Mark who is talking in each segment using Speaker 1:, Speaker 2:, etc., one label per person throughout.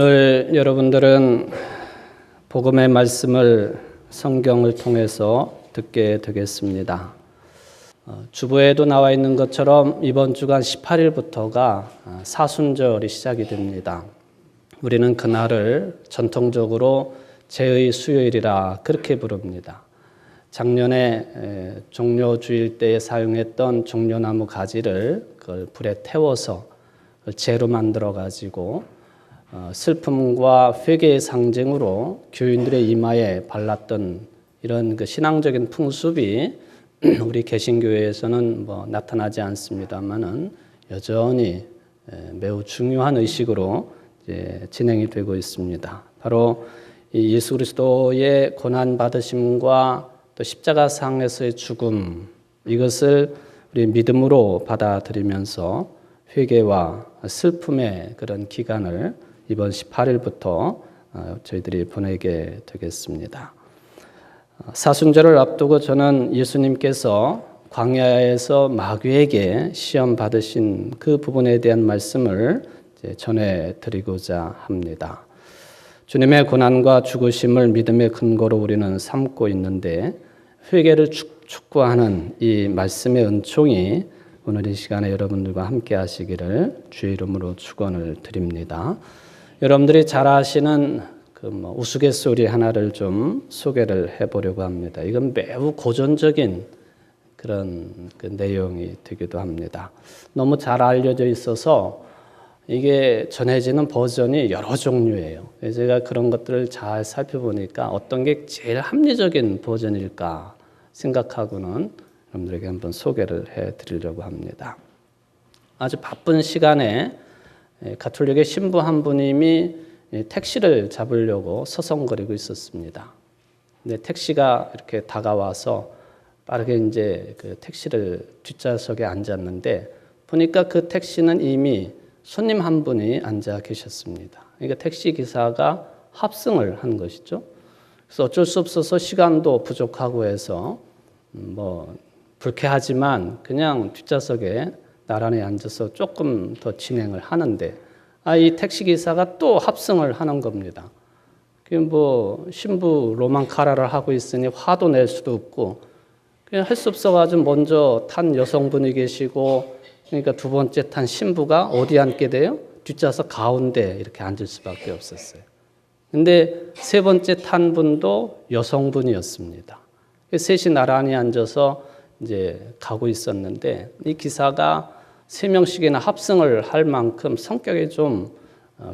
Speaker 1: 오늘 여러분들은 복음의 말씀을 성경을 통해서 듣게 되겠습니다. 주보에도 나와 있는 것처럼 이번 주간 18일부터가 사순절이 시작이 됩니다. 우리는 그날을 전통적으로 제의 수요일이라 그렇게 부릅니다. 작년에 종려주일 때에 사용했던 종려나무 가지를 그걸 불에 태워서 제로 만들어 가지고 슬픔과 회개의 상징으로 교인들의 이마에 발랐던 이런 그 신앙적인 풍습이 우리 개신교회에서는 나타나지 않습니다만은 여전히 매우 중요한 의식으로 진행이 되고 있습니다. 바로 이 예수 그리스도의 고난 받으심과 또 십자가상에서의 죽음, 이것을 우리 믿음으로 받아들이면서 회개와 슬픔의 그런 기간을 이번 18일부터 저희들이 보내게 되겠습니다. 사순절을 앞두고 저는 예수님께서 광야에서 마귀에게 시험 받으신 그 부분에 대한 말씀을 전해드리고자 합니다. 주님의 고난과 죽으심을 믿음의 근거로 우리는 삼고 있는데 회개를 촉구하는 이 말씀의 은총이 오늘 이 시간에 여러분들과 함께 하시기를 주의 이름으로 축원을 드립니다. 여러분들이 잘 아시는 우스갯소리 하나를 좀 소개를 해보려고 합니다. 이건 매우 고전적인 그런 내용이 되기도 합니다. 너무 잘 알려져 있어서 이게 전해지는 버전이 여러 종류예요. 제가 그런 것들을 잘 살펴보니까 어떤 게 제일 합리적인 버전일까 생각하고는 여러분들에게 한번 소개를 해드리려고 합니다. 아주 바쁜 시간에 가톨릭의 신부 한 분님이 택시를 잡으려고 서성거리고 있었습니다. 근데 택시가 이렇게 다가와서 빠르게 이제 그 택시를 뒷좌석에 앉았는데 보니까 그 택시는 이미 손님 한 분이 앉아 계셨습니다. 그러니까 택시 기사가 합승을 한 것이죠. 그래서 어쩔 수 없어서 시간도 부족하고 해서 불쾌하지만 그냥 뒷좌석에 나란히 앉아서 조금 더 진행을 하는데 이 택시기사가 또 합승을 하는 겁니다. 신부 로망카라를 하고 있으니 화도 낼 수도 없고 그냥 할 수 없어가지고 먼저 탄 여성분이 계시고 그러니까 두 번째 탄 신부가 어디 앉게 돼요? 뒷좌석 가운데 이렇게 앉을 수밖에 없었어요. 근데 세 번째 탄 분도 여성분이었습니다. 셋이 나란히 앉아서 이제 가고 있었는데 이 기사가 3명씩이나 합승을 할 만큼 성격이 좀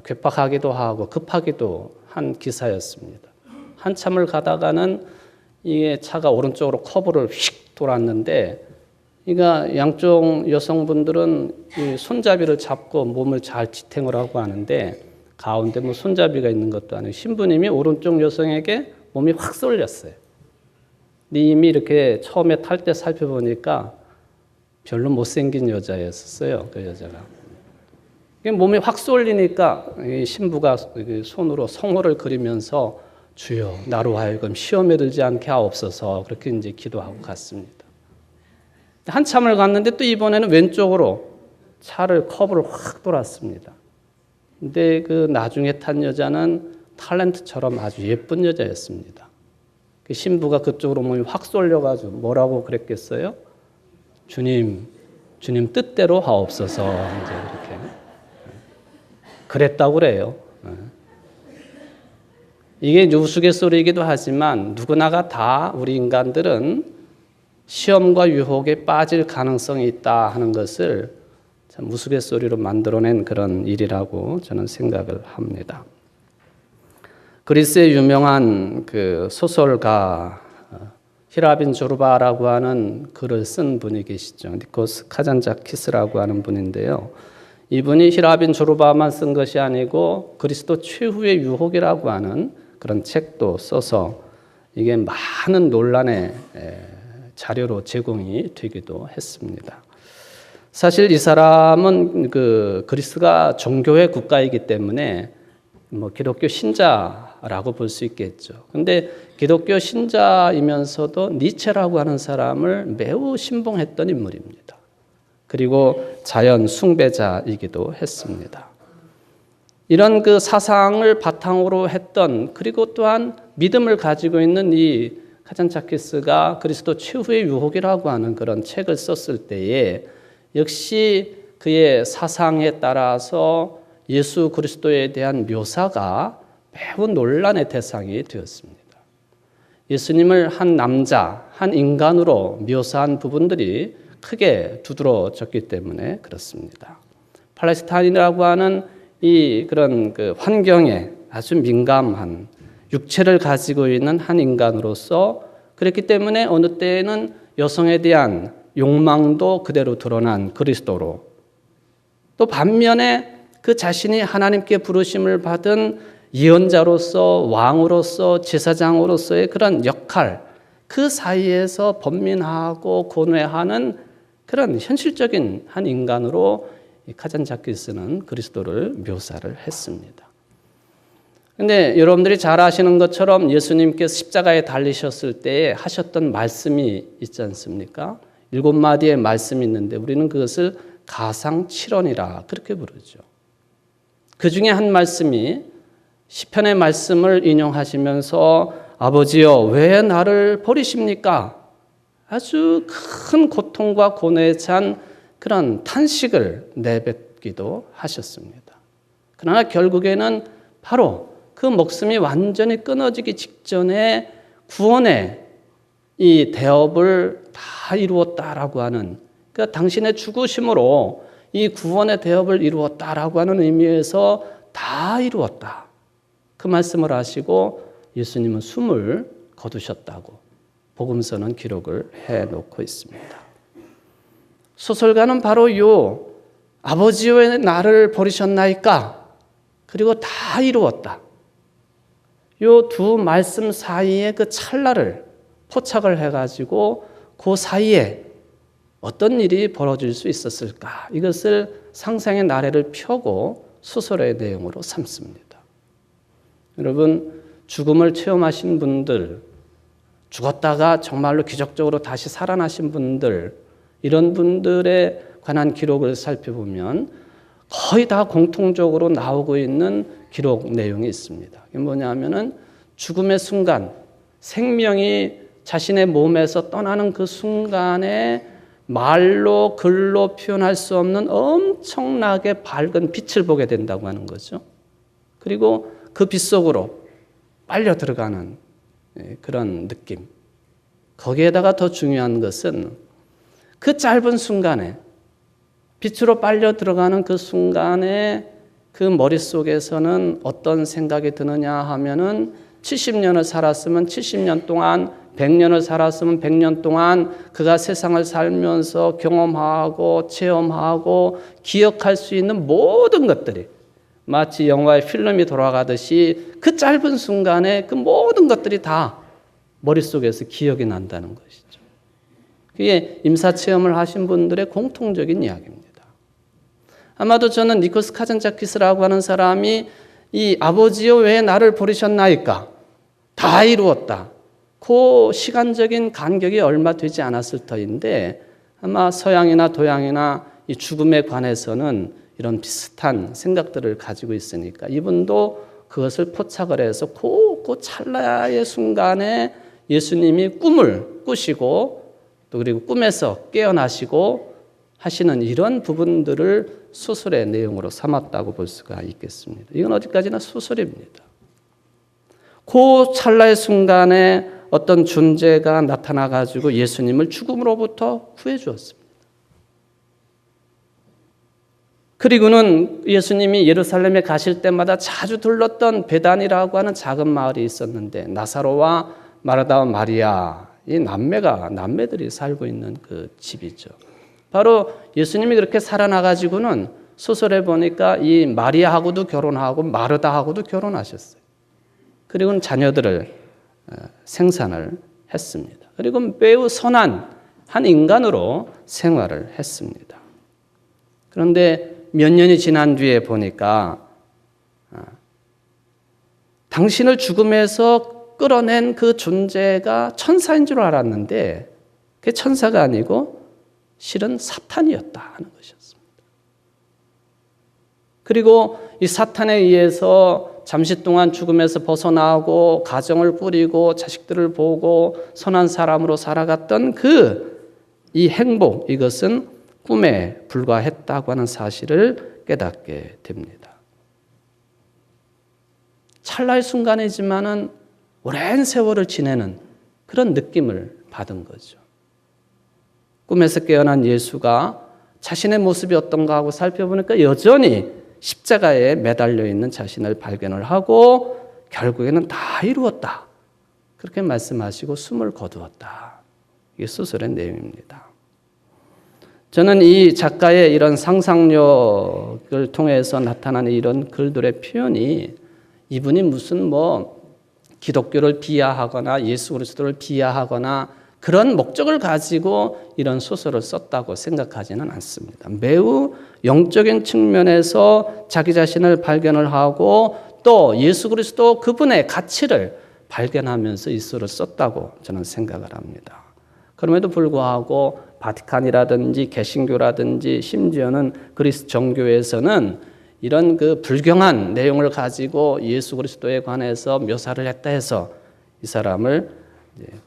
Speaker 1: 괴팍하기도 하고 급하기도 한 기사였습니다. 한참을 가다가는 이게 차가 오른쪽으로 커브를 휙 돌았는데 그러니까 양쪽 여성분들은 이 손잡이를 잡고 몸을 잘 지탱을 하고 하는데 가운데 손잡이가 있는 것도 아니고 신부님이 오른쪽 여성에게 몸이 확 쏠렸어요. 이미 이렇게 처음에 탈 때 살펴보니까 별로 못생긴 여자였었어요. 그 여자가. 몸이 확 쏠리니까 신부가 손으로 성호를 그리면서 주여 나로 하여금 시험에 들지 않게 하옵소서 그렇게 이제 기도하고 갔습니다. 한참을 갔는데 또 이번에는 왼쪽으로 차를 커브를 확 돌았습니다. 근데 그 나중에 탄 여자는 탤런트처럼 아주 예쁜 여자였습니다. 그 신부가 그쪽으로 몸이 확 쏠려가지고 뭐라고 그랬겠어요? 주님 뜻대로 하옵소서 이제 이렇게 그랬다고 그래요. 이게 우스갯소리이기도 하지만 누구나가 다 우리 인간들은 시험과 유혹에 빠질 가능성이 있다 하는 것을 참 우스갯소리로 만들어낸 그런 일이라고 저는 생각을 합니다. 그리스의 유명한 그 소설가 히라빈 조르바라고 하는 글을 쓴 분이 계시죠. 니코스 카잔자키스라고 하는 분인데요. 이분이 히라빈 조르바만 쓴 것이 아니고 그리스도 최후의 유혹이라고 하는 그런 책도 써서 이게 많은 논란의 자료로 제공이 되기도 했습니다. 사실 이 사람은 그리스가 종교의 국가이기 때문에 기독교 신자라고 볼 수 있겠죠. 근데 기독교 신자이면서도 니체라고 하는 사람을 매우 신봉했던 인물입니다. 그리고 자연 숭배자이기도 했습니다. 이런 그 사상을 바탕으로 했던, 그리고 또한 믿음을 가지고 있는 이 카잔차키스가 그리스도 최후의 유혹이라고 하는 그런 책을 썼을 때에 역시 그의 사상에 따라서 예수 그리스도에 대한 묘사가 매우 논란의 대상이 되었습니다. 예수님을 한 남자, 한 인간으로 묘사한 부분들이 크게 두드러졌기 때문에 그렇습니다. 팔레스타인이라고 하는 이 그런 그 환경에 아주 민감한 육체를 가지고 있는 한 인간으로서 그렇기 때문에 어느 때에는 여성에 대한 욕망도 그대로 드러난 그리스도로, 또 반면에 그 자신이 하나님께 부르심을 받은 예언자로서, 왕으로서, 제사장으로서의 그런 역할, 그 사이에서 번민하고 고뇌하는 그런 현실적인 한 인간으로 카잔차키스는 그리스도를 묘사를 했습니다. 근데 여러분들이 잘 아시는 것처럼 예수님께서 십자가에 달리셨을 때 하셨던 말씀이 있지 않습니까? 7마디의 말씀이 있는데 우리는 그것을 가상칠언이라 그렇게 부르죠. 그 중에 한 말씀이 시편의 말씀을 인용하시면서 아버지여 왜 나를 버리십니까? 아주 큰 고통과 고뇌에 찬 그런 탄식을 내뱉기도 하셨습니다. 그러나 결국에는 바로 그 목숨이 완전히 끊어지기 직전에 구원의 이 대업을 다 이루었다라고 하는, 그러니까 당신의 죽으심으로 이 구원의 대업을 이루었다라고 하는 의미에서 다 이루었다. 그 말씀을 하시고 예수님은 숨을 거두셨다고 복음서는 기록을 해놓고 있습니다. 소설가는 바로 요 아버지여 왜 나를 버리셨나이까? 그리고 다 이루었다. 요 두 말씀 사이에 그 찰나를 포착을 해가지고 그 사이에 어떤 일이 벌어질 수 있었을까? 이것을 상상의 나래를 펴고 소설의 내용으로 삼습니다. 여러분, 죽음을 체험하신 분들, 죽었다가 정말로 기적적으로 다시 살아나신 분들, 이런 분들에 관한 기록을 살펴보면 거의 다 공통적으로 나오고 있는 기록 내용이 있습니다. 이게 뭐냐면은 죽음의 순간, 생명이 자신의 몸에서 떠나는 그 순간에 말로 글로 표현할 수 없는 엄청나게 밝은 빛을 보게 된다고 하는 거죠. 그리고 그 빛 속으로 빨려 들어가는 그런 느낌. 거기에다가 더 중요한 것은 그 짧은 순간에 빛으로 빨려 들어가는 그 순간에 그 머릿속에서는 어떤 생각이 드느냐 하면은 70년을 살았으면 70년 동안, 100년을 살았으면 100년 동안 그가 세상을 살면서 경험하고 체험하고 기억할 수 있는 모든 것들이 마치 영화의 필름이 돌아가듯이 그 짧은 순간에 그 모든 것들이 다 머릿속에서 기억이 난다는 것이죠. 그게 임사체험을 하신 분들의 공통적인 이야기입니다. 아마도 저는 니코스 카잔차키스라고 하는 사람이 이 아버지여 왜 나를 버리셨나이까? 다 이루었다. 그 시간적인 간격이 얼마 되지 않았을 터인데 아마 서양이나 동양이나 이 죽음에 관해서는 이런 비슷한 생각들을 가지고 있으니까 이분도 그것을 포착을 해서 그 찰나의 순간에 예수님이 꿈을 꾸시고 또 그리고 꿈에서 깨어나시고 하시는 이런 부분들을 소설의 내용으로 삼았다고 볼 수가 있겠습니다. 이건 어디까지나 소설입니다. 그 찰나의 순간에 어떤 존재가 나타나가지고 예수님을 죽음으로부터 구해 주었습니다. 그리고는 예수님이 예루살렘에 가실 때마다 자주 들렀던 베단이라고 하는 작은 마을이 있었는데 나사로와 마르다와 마리아, 이 남매들이 살고 있는 그 집이죠. 바로 예수님이 그렇게 살아나가지고는 소설에 보니까 이 마리아하고도 결혼하고 마르다하고도 결혼하셨어요. 그리고는 자녀들을 생산을 했습니다. 그리고 매우 선한 한 인간으로 생활을 했습니다. 그런데 몇 년이 지난 뒤에 보니까 당신을 죽음에서 끌어낸 그 존재가 천사인 줄 알았는데 그게 천사가 아니고 실은 사탄이었다 하는 것이었습니다. 그리고 이 사탄에 의해서 잠시 동안 죽음에서 벗어나고 가정을 꾸리고 자식들을 보고 선한 사람으로 살아갔던 이 행복, 이것은 꿈에 불과했다고 하는 사실을 깨닫게 됩니다. 찰나의 순간이지만은 오랜 세월을 지내는 그런 느낌을 받은 거죠. 꿈에서 깨어난 예수가 자신의 모습이 어떤가 하고 살펴보니까 여전히 십자가에 매달려 있는 자신을 발견을 하고 결국에는 다 이루었다. 그렇게 말씀하시고 숨을 거두었다. 이게 소설의 내용입니다. 저는 이 작가의 이런 상상력을 통해서 나타나는 이런 글들의 표현이 이분이 무슨 기독교를 비하하거나 예수 그리스도를 비하하거나 그런 목적을 가지고 이런 소설을 썼다고 생각하지는 않습니다. 매우 영적인 측면에서 자기 자신을 발견을 하고 또 예수 그리스도 그분의 가치를 발견하면서 이 소설을 썼다고 저는 생각을 합니다. 그럼에도 불구하고 바티칸이라든지 개신교라든지 심지어는 그리스 정교에서는 이런 불경한 내용을 가지고 예수 그리스도에 관해서 묘사를 했다 해서 이 사람을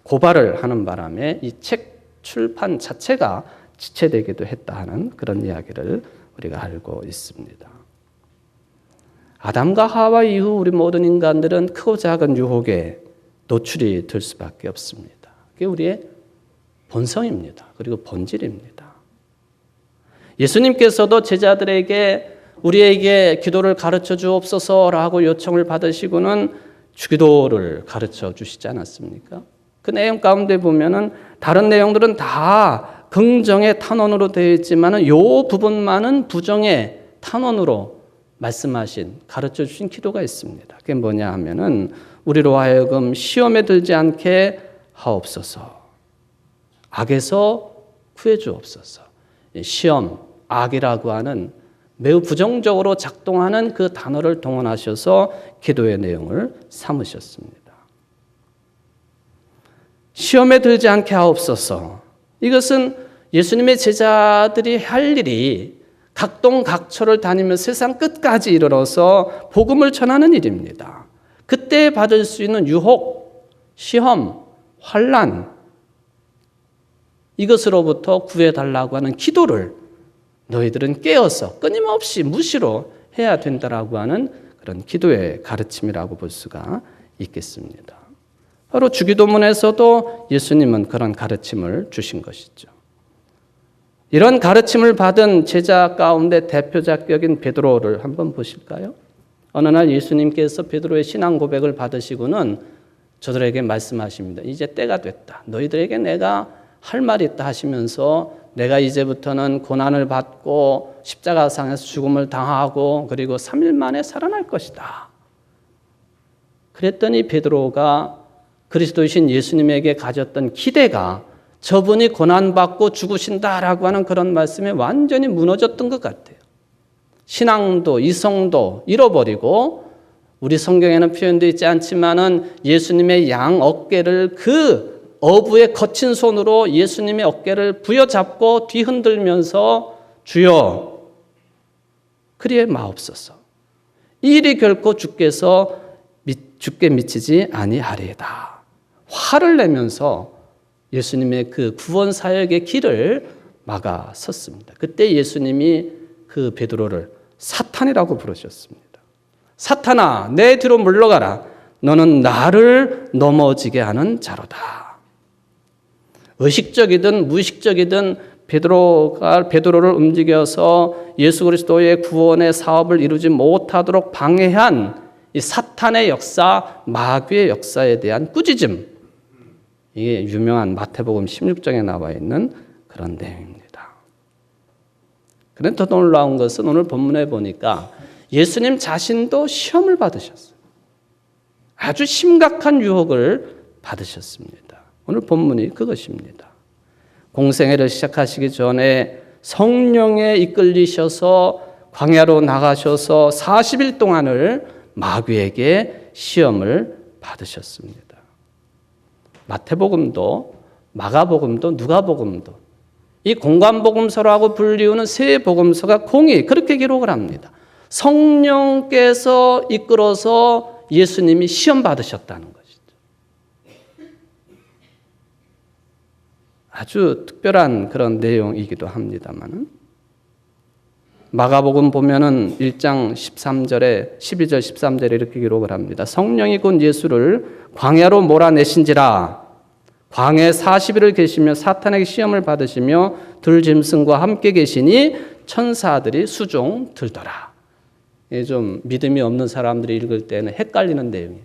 Speaker 1: 고발을 하는 바람에 이 책 출판 자체가 지체되기도 했다 하는 그런 이야기를 우리가 알고 있습니다. 아담과 하와 이후 우리 모든 인간들은 크고 작은 유혹에 노출이 될 수밖에 없습니다. 그게 우리의 본성입니다. 그리고 본질입니다. 예수님께서도 제자들에게 우리에게 기도를 가르쳐 주옵소서라고 요청을 받으시고는 주기도를 가르쳐 주시지 않았습니까? 그 내용 가운데 보면은 다른 내용들은 다 긍정의 탄원으로 되어 있지만은 요 부분만은 부정의 탄원으로 말씀하신 가르쳐 주신 기도가 있습니다. 그게 뭐냐 하면은 우리로 하여금 시험에 들지 않게 하옵소서. 악에서 구해 주옵소서. 시험, 악이라고 하는 매우 부정적으로 작동하는 그 단어를 동원하셔서 기도의 내용을 삼으셨습니다. 시험에 들지 않게 하옵소서. 이것은 예수님의 제자들이 할 일이 각동각처를 다니며 세상 끝까지 이르러서 복음을 전하는 일입니다. 그때 받을 수 있는 유혹, 시험, 환난, 이것으로부터 구해달라고 하는 기도를 너희들은 깨어서 끊임없이 무시로 해야 된다라고 하는 그런 기도의 가르침이라고 볼 수가 있겠습니다. 바로 주기도문에서도 예수님은 그런 가르침을 주신 것이죠. 이런 가르침을 받은 제자 가운데 대표작격인 베드로를 한번 보실까요? 어느 날 예수님께서 베드로의 신앙 고백을 받으시고는 저들에게 말씀하십니다. 이제 때가 됐다. 너희들에게 내가 할 말이 있다 하시면서 내가 이제부터는 고난을 받고 십자가상에서 죽음을 당하고 그리고 3일 만에 살아날 것이다. 그랬더니 베드로가 그리스도이신 예수님에게 가졌던 기대가 저분이 고난받고 죽으신다라고 하는 그런 말씀에 완전히 무너졌던 것 같아요. 신앙도 이성도 잃어버리고 우리 성경에는 표현되어 있지 않지만은 예수님의 양 어깨를 그 어부의 거친 손으로 예수님의 어깨를 부여잡고 뒤흔들면서 주여 그리에 마옵소서. 이 일이 결코 주께 미치지 아니하리이다. 화를 내면서 예수님의 그 구원 사역의 길을 막아 섰습니다. 그때 예수님이 그 베드로를 사탄이라고 부르셨습니다. 사탄아, 내 뒤로 물러가라. 너는 나를 넘어지게 하는 자로다. 의식적이든 무의식적이든 베드로를 움직여서 예수 그리스도의 구원의 사업을 이루지 못하도록 방해한 이 사탄의 역사, 마귀의 역사에 대한 꾸짖음. 이게 유명한 마태복음 16장에 나와 있는 그런 내용입니다. 그런데 더 놀라운 것은 오늘 본문에 보니까 예수님 자신도 시험을 받으셨어요. 아주 심각한 유혹을 받으셨습니다. 오늘 본문이 그것입니다. 공생애를 시작하시기 전에 성령에 이끌리셔서 광야로 나가셔서 40일 동안을 마귀에게 시험을 받으셨습니다. 마태복음도 마가복음도 누가복음도 이 공관복음서라고 불리우는 세 복음서가 공히 그렇게 기록을 합니다. 성령께서 이끌어서 예수님이 시험 받으셨다는 것이죠. 아주 특별한 그런 내용이기도 합니다만, 마가복음 보면은 1장 13절에 12절 13절에 이렇게 기록을 합니다. 성령이 곧 예수를 광야로 몰아내신지라. 광야에 40일을 계시며 사탄에게 시험을 받으시며 들짐승과 함께 계시니 천사들이 수종 들더라. 좀 믿음이 없는 사람들이 읽을 때는 헷갈리는 내용이에요.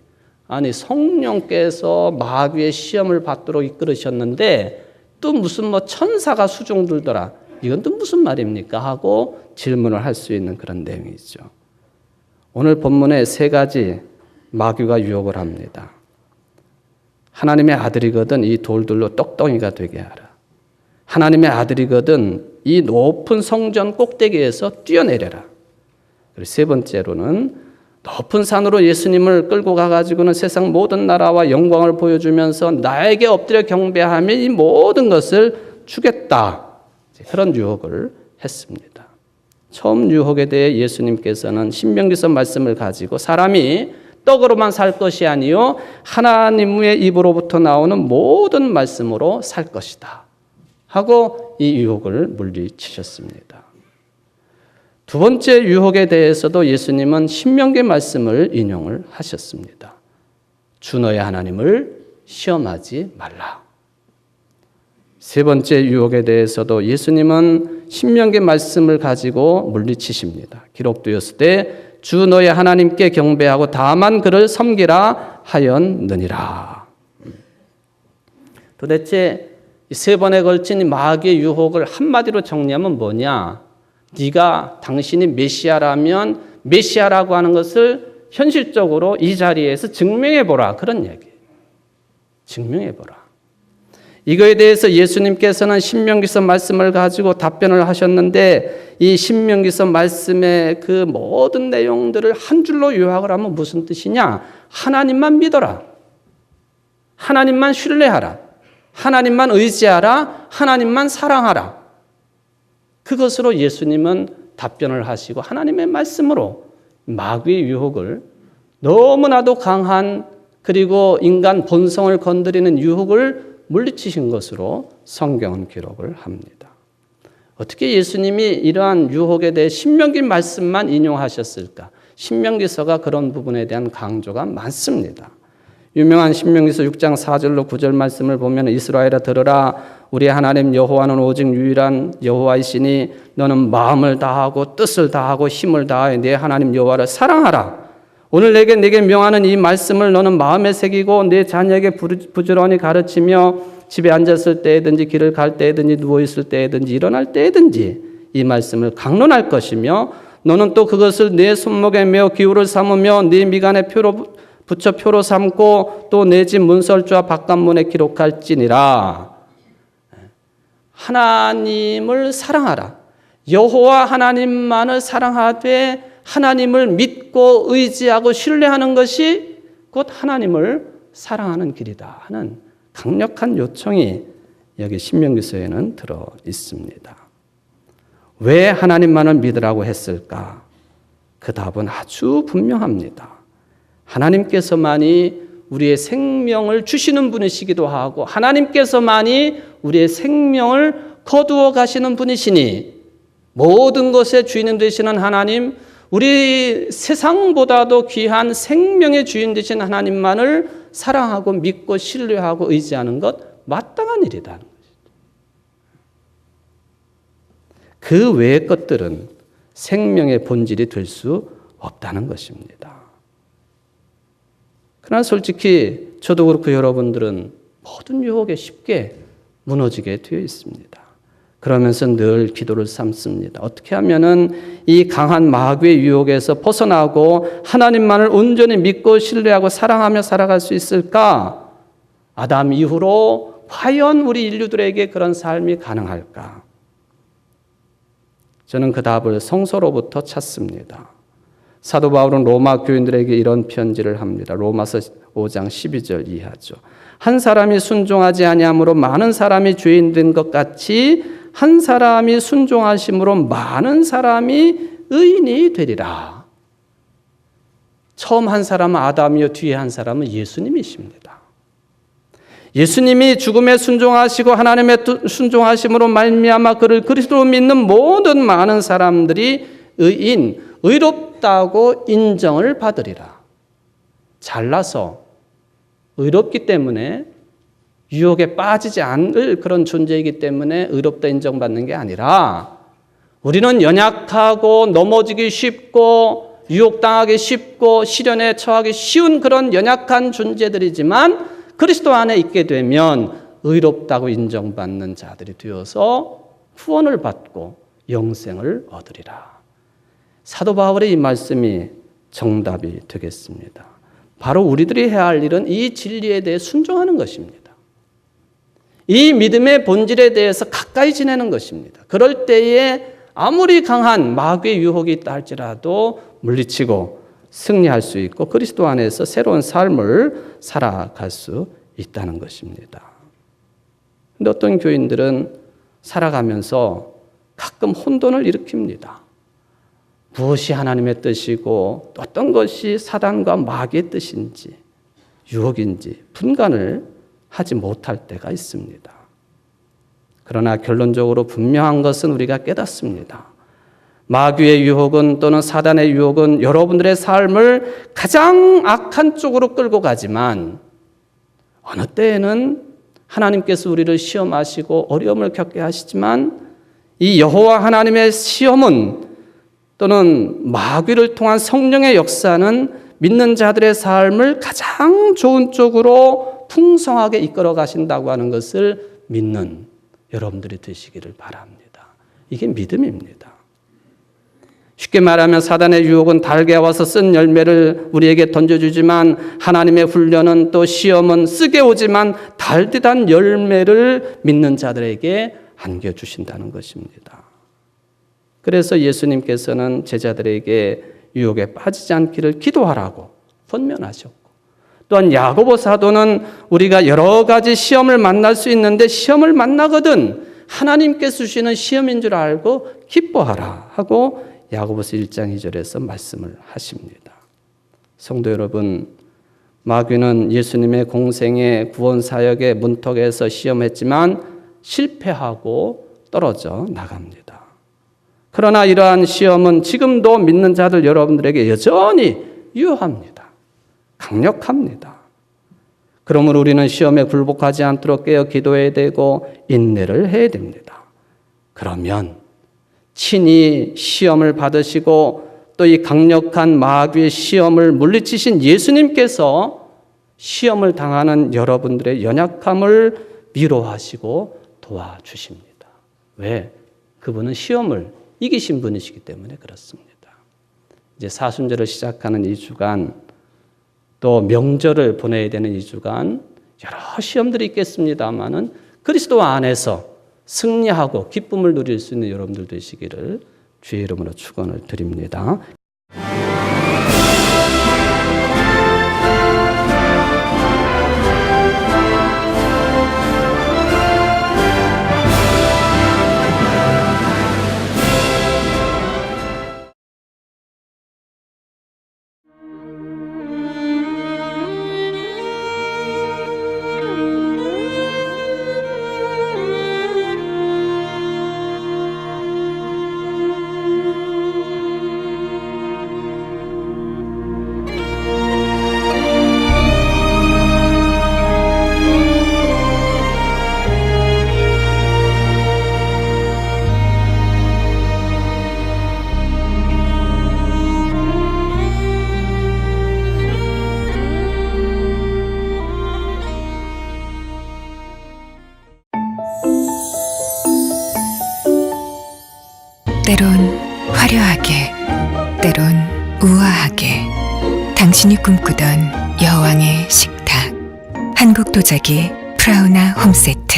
Speaker 1: 아니, 성령께서 마귀의 시험을 받도록 이끌으셨는데 또 무슨 천사가 수종 들더라. 이건 또 무슨 말입니까? 하고 질문을 할 수 있는 그런 내용이죠. 오늘 본문에 세 가지 마귀가 유혹을 합니다. 하나님의 아들이거든 이 돌들로 떡덩이가 되게 하라. 하나님의 아들이거든 이 높은 성전 꼭대기에서 뛰어내려라. 그리고 세 번째로는 높은 산으로 예수님을 끌고 가가지고는 세상 모든 나라와 영광을 보여주면서 나에게 엎드려 경배하며 이 모든 것을 주겠다. 그런 유혹을 했습니다. 처음 유혹에 대해 예수님께서는 신명기서 말씀을 가지고 사람이 떡으로만 살 것이 아니요 하나님의 입으로부터 나오는 모든 말씀으로 살 것이다 하고 이 유혹을 물리치셨습니다. 두 번째 유혹에 대해서도 예수님은 신명기 말씀을 인용을 하셨습니다. 주 너의 하나님을 시험하지 말라. 세 번째 유혹에 대해서도 예수님은 신명기 말씀을 가지고 물리치십니다. 기록되었을 때 주 너의 하나님께 경배하고 다만 그를 섬기라 하였느니라. 도대체 이 세 번에 걸친 마귀의 유혹을 한마디로 정리하면 뭐냐? 네가 당신이 메시아라면 메시아라고 하는 것을 현실적으로 이 자리에서 증명해보라. 그런 얘기예요. 증명해보라. 이거에 대해서 예수님께서는 신명기서 말씀을 가지고 답변을 하셨는데 이 신명기서 말씀의 그 모든 내용들을 한 줄로 요약을 하면 무슨 뜻이냐? 하나님만 믿어라. 하나님만 신뢰하라. 하나님만 의지하라. 하나님만 사랑하라. 그것으로 예수님은 답변을 하시고 하나님의 말씀으로 마귀의 유혹을 너무나도 강한 그리고 인간 본성을 건드리는 유혹을 물리치신 것으로 성경은 기록을 합니다. 어떻게 예수님이 이러한 유혹에 대해 신명기 말씀만 인용하셨을까? 신명기서가 그런 부분에 대한 강조가 많습니다. 유명한 신명기서 6장 4절로 9절 말씀을 보면 이스라엘아 들으라 우리 하나님 여호와는 오직 유일한 여호와이시니 너는 마음을 다하고 뜻을 다하고 힘을 다하여 내 하나님 여호와를 사랑하라. 오늘 내게 명하는 이 말씀을 너는 마음에 새기고 내 자녀에게 부지런히 가르치며 집에 앉았을 때든지 길을 갈 때든지 누워있을 때든지 일어날 때든지 이 말씀을 강론할 것이며 너는 또 그것을 내 손목에 메어 기호를 삼으며 네 미간에 붙여 표로 삼고 또 내 집 문설주와 바깥문에 기록할지니라. 하나님을 사랑하라. 여호와 하나님만을 사랑하되 하나님을 믿고 의지하고 신뢰하는 것이 곧 하나님을 사랑하는 길이다 하는 강력한 요청이 여기 신명기서에는 들어 있습니다. 왜 하나님만을 믿으라고 했을까? 그 답은 아주 분명합니다. 하나님께서만이 우리의 생명을 주시는 분이시기도 하고 하나님께서만이 우리의 생명을 거두어 가시는 분이시니 모든 것의 주인 되시는 하나님, 우리 세상보다도 귀한 생명의 주인 되신 하나님만을 사랑하고 믿고 신뢰하고 의지하는 것 마땅한 일이다. 그 외의 것들은 생명의 본질이 될 수 없다는 것입니다. 그러나 솔직히 저도 그렇고 여러분들은 모든 유혹에 쉽게 무너지게 되어 있습니다. 그러면서 늘 기도를 삼습니다. 어떻게 하면은 이 강한 마귀의 유혹에서 벗어나고 하나님만을 온전히 믿고 신뢰하고 사랑하며 살아갈 수 있을까? 아담 이후로 과연 우리 인류들에게 그런 삶이 가능할까? 저는 그 답을 성서로부터 찾습니다. 사도 바울은 로마 교인들에게 이런 편지를 합니다. 로마서 5장 12절 이하죠. 한 사람이 순종하지 아니함으로 많은 사람이 죄인 된 것 같이 한 사람이 순종하심으로 많은 사람이 의인이 되리라. 처음 한 사람은 아담이요 뒤에 한 사람은 예수님이십니다. 예수님이 죽음에 순종하시고 하나님의 순종하심으로 말미암아 그를 그리스도로 믿는 모든 많은 사람들이 의롭다고 인정을 받으리라. 잘나서 의롭기 때문에 유혹에 빠지지 않을 그런 존재이기 때문에 의롭다 인정받는 게 아니라 우리는 연약하고 넘어지기 쉽고 유혹당하기 쉽고 시련에 처하기 쉬운 그런 연약한 존재들이지만 그리스도 안에 있게 되면 의롭다고 인정받는 자들이 되어서 후원을 받고 영생을 얻으리라. 사도 바울의 이 말씀이 정답이 되겠습니다. 바로 우리들이 해야 할 일은 이 진리에 대해 순종하는 것입니다. 이 믿음의 본질에 대해서 가까이 지내는 것입니다. 그럴 때에 아무리 강한 마귀의 유혹이 있다 할지라도 물리치고 승리할 수 있고 그리스도 안에서 새로운 삶을 살아갈 수 있다는 것입니다. 그런데 어떤 교인들은 살아가면서 가끔 혼돈을 일으킵니다. 무엇이 하나님의 뜻이고 어떤 것이 사단과 마귀의 뜻인지 유혹인지 분간을 하지 못할 때가 있습니다. 그러나 결론적으로 분명한 것은 우리가 깨닫습니다. 마귀의 유혹은 또는 사단의 유혹은 여러분들의 삶을 가장 악한 쪽으로 끌고 가지만 어느 때에는 하나님께서 우리를 시험하시고 어려움을 겪게 하시지만 이 여호와 하나님의 시험은 또는 마귀를 통한 성령의 역사는 믿는 자들의 삶을 가장 좋은 쪽으로 풍성하게 이끌어 가신다고 하는 것을 믿는 여러분들이 되시기를 바랍니다. 이게 믿음입니다. 쉽게 말하면 사단의 유혹은 달게 와서 쓴 열매를 우리에게 던져주지만 하나님의 훈련은 또 시험은 쓰게 오지만 달듯한 열매를 믿는 자들에게 안겨주신다는 것입니다. 그래서 예수님께서는 제자들에게 유혹에 빠지지 않기를 기도하라고 권면하셨고 또한 야고보 사도는 우리가 여러 가지 시험을 만날 수 있는데 시험을 만나거든 하나님께서 주시는 시험인 줄 알고 기뻐하라 하고 야고보서 1장 2절에서 말씀을 하십니다. 성도 여러분, 마귀는 예수님의 공생의 구원 사역의 문턱에서 시험했지만 실패하고 떨어져 나갑니다. 그러나 이러한 시험은 지금도 믿는 자들 여러분들에게 여전히 유효합니다. 강력합니다. 그러므로 우리는 시험에 굴복하지 않도록 깨어 기도해야 되고 인내를 해야 됩니다. 그러면 친히 시험을 받으시고 또 이 강력한 마귀의 시험을 물리치신 예수님께서 시험을 당하는 여러분들의 연약함을 위로하시고 도와주십니다. 왜? 그분은 시험을 이기신 분이시기 때문에 그렇습니다. 이제 사순절을 시작하는 이 주간 또 명절을 보내야 되는 이 주간 여러 시험들이 있겠습니다마는 그리스도 안에서 승리하고 기쁨을 누릴 수 있는 여러분들 되시기를 주의 이름으로 축원을 드립니다.
Speaker 2: 때론 화려하게, 때론 우아하게 당신이 꿈꾸던 여왕의 식탁 한국 도자기 프라우나 홈세트